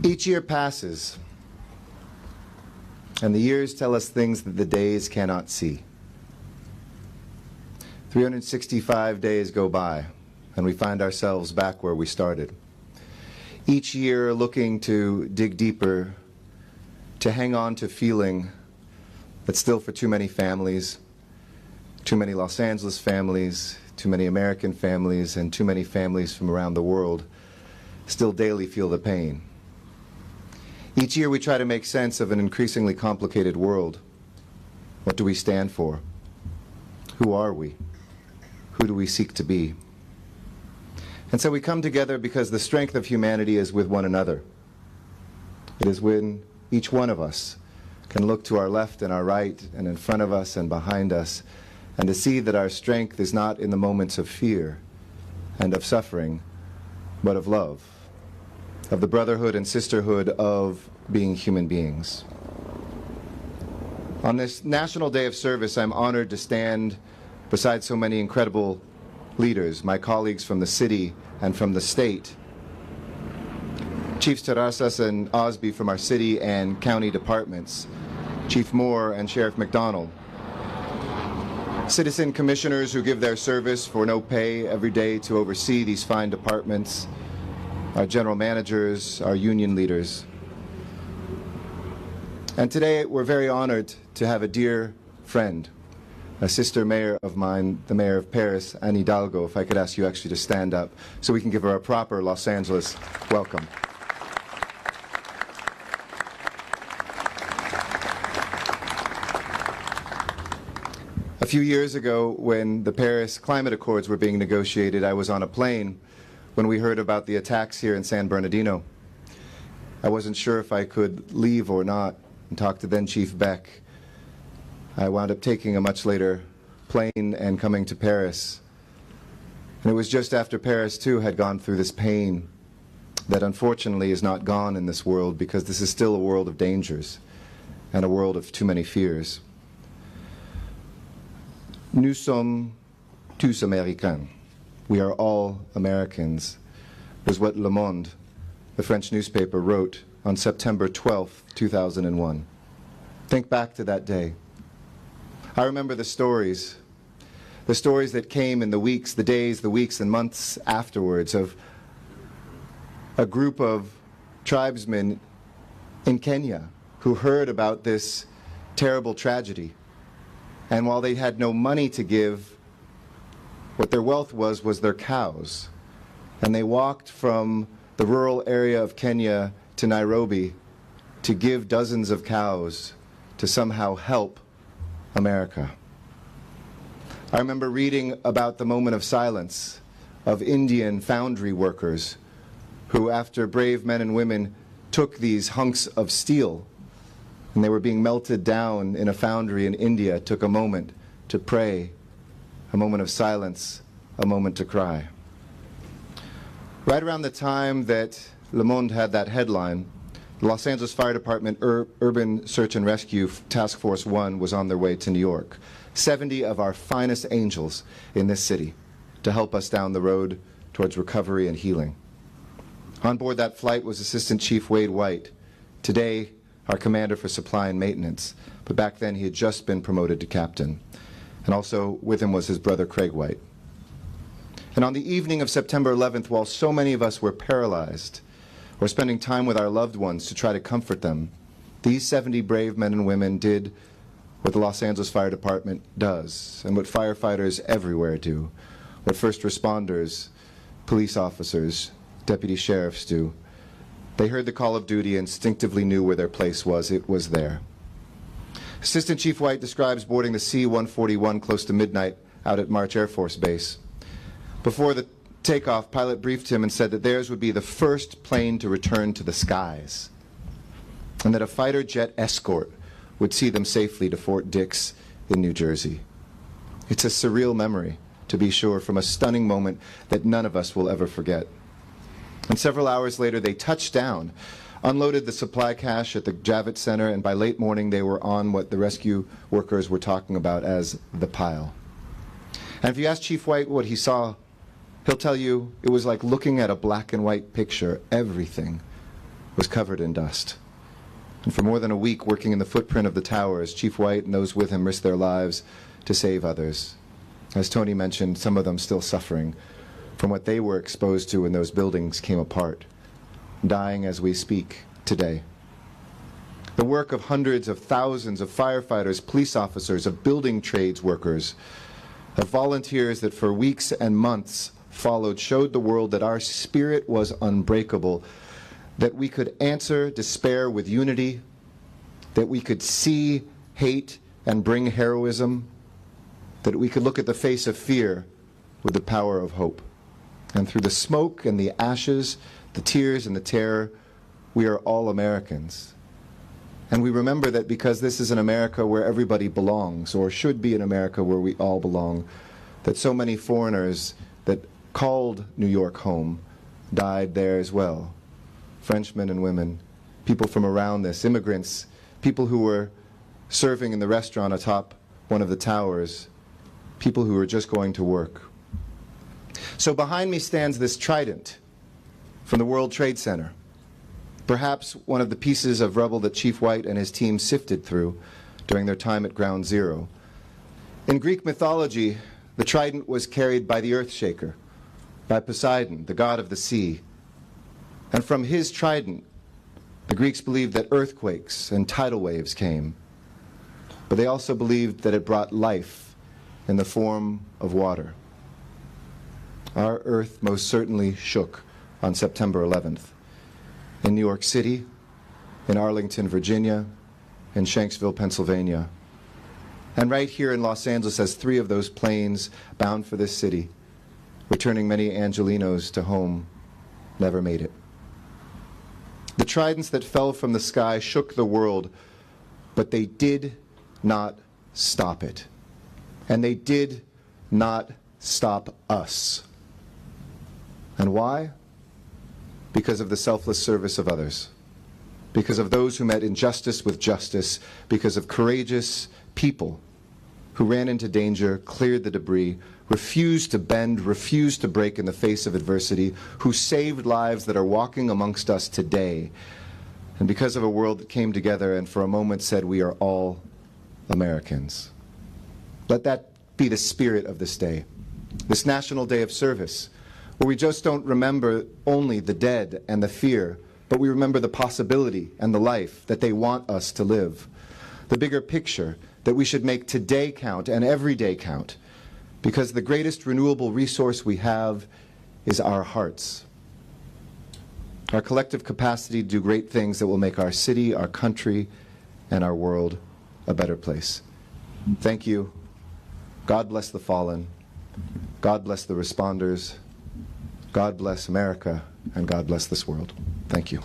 Each year passes, and the years tell us things that the days cannot see. 365 days go by, and we find ourselves back where we started. Each year looking to dig deeper, to hang on to feeling that still for too many families, too many Los Angeles families, too many American families, and too many families from around the world still daily feel the pain. Each year we try to make sense of an increasingly complicated world. What do we stand for? Who are we? Who do we seek to be? And so we come together because the strength of humanity is with one another. It is when each one of us can look to our left and our right and in front of us and behind us and to see that our strength is not in the moments of fear and of suffering, but of love, of the brotherhood and sisterhood of being human beings. On this National Day of Service, I'm honored to stand beside so many incredible leaders, my colleagues from the city and from the state, Chiefs Terrazas and Osby from our city and county departments, Chief Moore and Sheriff McDonald, citizen commissioners who give their service for no pay every day to oversee these fine departments, our general managers, our union leaders. And today we're very honored to have a dear friend, a sister mayor of mine, the mayor of Paris, Anne Hidalgo. If I could ask you actually to stand up so we can give her a proper Los Angeles welcome. A few years ago, when the Paris Climate Accords were being negotiated, I was on a plane when we heard about the attacks here in San Bernardino. I wasn't sure if I could leave or not and talk to then Chief Beck. I wound up taking a much later plane and coming to Paris. And it was just after Paris, too, had gone through this pain that unfortunately is not gone in this world, because this is still a world of dangers and a world of too many fears. Nous sommes tous Américains. We are all Americans, was what Le Monde, the French newspaper, wrote on September 12th, 2001. Think back to that day. I remember the stories that came in the weeks, the days, the weeks and months afterwards of a group of tribesmen in Kenya who heard about this terrible tragedy. And while they had no money to give, what their wealth was their cows. And they walked from the rural area of Kenya to Nairobi to give dozens of cows to somehow help America. I remember reading about the moment of silence of Indian foundry workers who, after brave men and women took these hunks of steel and they were being melted down in a foundry in India, took a moment to pray, a moment of silence, a moment to cry. Right around the time that Le Monde had that headline, the Los Angeles Fire Department Urban Search and Rescue Task Force 1 was on their way to New York. 70 of our finest angels in this city to help us down the road towards recovery and healing. On board that flight was Assistant Chief Wade White, today our commander for supply and maintenance, but back then he had just been promoted to captain. And also with him was his brother Craig White. And on the evening of September 11th, while so many of us were paralyzed, or spending time with our loved ones to try to comfort them, these 70 brave men and women did what the Los Angeles Fire Department does, and what firefighters everywhere do, what first responders, police officers, deputy sheriffs do. They heard the call of duty, instinctively knew where their place was. It was there. Assistant Chief White describes boarding the C-141 close to midnight out at March Air Force Base. Before the takeoff, pilot briefed him and said that theirs would be the first plane to return to the skies, and that a fighter jet escort would see them safely to Fort Dix in New Jersey. It's a surreal memory, to be sure, from a stunning moment that none of us will ever forget. And several hours later, they touched down, unloaded the supply cache at the Javits Center, and by late morning, they were on what the rescue workers were talking about as the pile. And if you ask Chief White what he saw, he'll tell you it was like looking at a black and white picture. Everything was covered in dust. And for more than a week, working in the footprint of the towers, Chief White and those with him risked their lives to save others. As Tony mentioned, some of them still suffering from what they were exposed to when those buildings came apart, dying as we speak today. The work of hundreds of thousands of firefighters, police officers, of building trades workers, of volunteers that for weeks and months followed showed the world that our spirit was unbreakable, that we could answer despair with unity, that we could see hate and bring heroism, that we could look at the face of fear with the power of hope. And through the smoke and the ashes, the tears and the terror, we are all Americans. And we remember that because this is an America where everybody belongs, or should be an America where we all belong, that so many foreigners that called New York home died there as well. Frenchmen and women, people from around this, immigrants, people who were serving in the restaurant atop one of the towers, people who were just going to work. So behind me stands this trident from the World Trade Center, perhaps one of the pieces of rubble that Chief White and his team sifted through during their time at Ground Zero. In Greek mythology, the trident was carried by the Earthshaker, by Poseidon, the god of the sea. And from his trident, the Greeks believed that earthquakes and tidal waves came. But they also believed that it brought life in the form of water. Our earth most certainly shook on September 11th. In New York City, in Arlington, Virginia, in Shanksville, Pennsylvania. And right here in Los Angeles, as 3 of those planes bound for this city, returning many Angelinos to home, never made it. The tridents that fell from the sky shook the world, but they did not stop it. And they did not stop us. And why? Because of the selfless service of others. Because of those who met injustice with justice. Because of courageous people who ran into danger, cleared the debris, refused to bend, refused to break in the face of adversity, who saved lives that are walking amongst us today. And because of a world that came together and for a moment said, we are all Americans. Let that be the spirit of this day, this National Day of Service, where we just don't remember only the dead and the fear, but we remember the possibility and the life that they want us to live. The bigger picture that we should make today count and every day count, because the greatest renewable resource we have is our hearts. Our collective capacity to do great things that will make our city, our country, and our world a better place. Thank you. God bless the fallen. God bless the responders. God bless America, and God bless this world. Thank you.